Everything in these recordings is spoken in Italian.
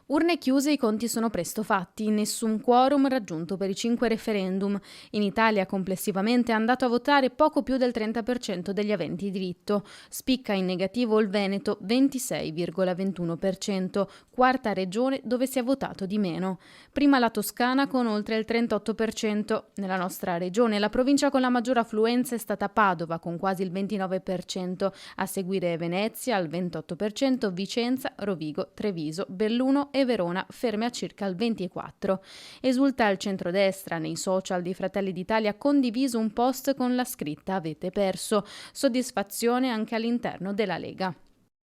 Urne chiuse, i conti sono presto fatti, nessun quorum raggiunto per i 5 referendum. In Italia complessivamente è andato a votare poco più del 30% degli aventi diritto. Spicca in negativo il Veneto, 26,21%, quarta regione dove si è votato di meno. Prima la Toscana con oltre il 38%. Nella nostra regione la provincia con la maggior affluenza è stata Padova con quasi il 29%, a seguire Venezia al 28%, Vicenza, Rovigo, Treviso, Belluno e Verona ferme a circa il 24%. Esulta il centrodestra, nei social di Fratelli d'Italia ha condiviso un post con la scritta "Avete perso". Soddisfazione anche all'interno della Lega.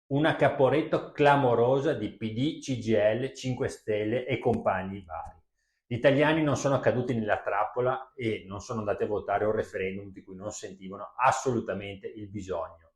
Una Caporetto clamorosa di PD, CGL, 5 Stelle e compagni vari. Gli italiani non sono caduti nella trappola e non sono andati a votare un referendum di cui non sentivano assolutamente il bisogno.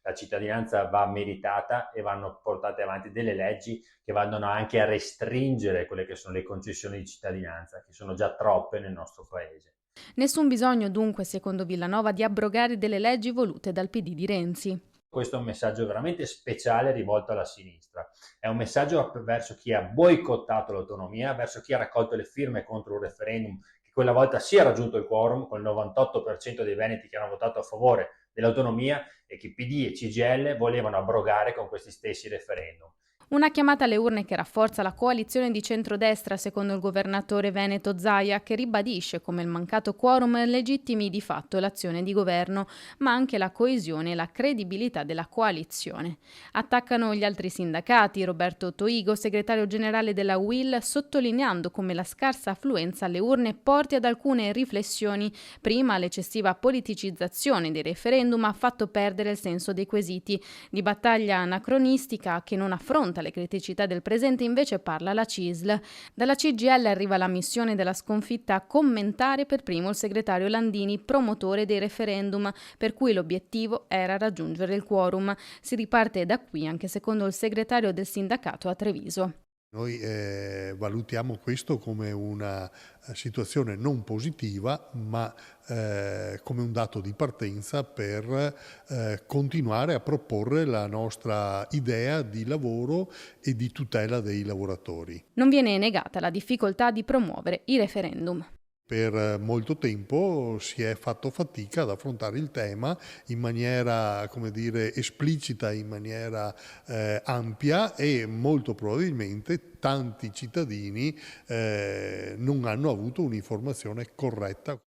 La cittadinanza va meritata e vanno portate avanti delle leggi che vanno anche a restringere quelle che sono le concessioni di cittadinanza, che sono già troppe nel nostro paese. Nessun bisogno dunque, secondo Villanova, di abrogare delle leggi volute dal PD di Renzi. Questo è un messaggio veramente speciale rivolto alla sinistra. È un messaggio verso chi ha boicottato l'autonomia, verso chi ha raccolto le firme contro un referendum che quella volta sì ha raggiunto il quorum, con il 98% dei veneti che hanno votato a favore dell'autonomia, e che PD e CGL volevano abrogare con questi stessi referendum. Una chiamata alle urne che rafforza la coalizione di centrodestra, secondo il governatore veneto Zaia, che ribadisce come il mancato quorum legittimi di fatto l'azione di governo, ma anche la coesione e la credibilità della coalizione. Attaccano gli altri sindacati, Roberto Toigo, segretario generale della UIL, sottolineando come la scarsa affluenza alle urne porti ad alcune riflessioni. Prima, l'eccessiva politicizzazione dei referendum ha fatto perdere il senso dei quesiti. Di battaglia anacronistica che non affronta le criticità del presente invece parla la CISL. Dalla CGIL arriva la missione della sconfitta a commentare per primo il segretario Landini, promotore dei referendum, per cui l'obiettivo era raggiungere il quorum. Si riparte da qui anche secondo il segretario del sindacato a Treviso. Noi valutiamo questo come una situazione non positiva, ma come un dato di partenza per continuare a proporre la nostra idea di lavoro e di tutela dei lavoratori. Non viene negata la difficoltà di promuovere i referendum. Per molto tempo si è fatto fatica ad affrontare il tema in maniera, come dire, esplicita, in maniera ampia, e molto probabilmente tanti cittadini non hanno avuto un'informazione corretta.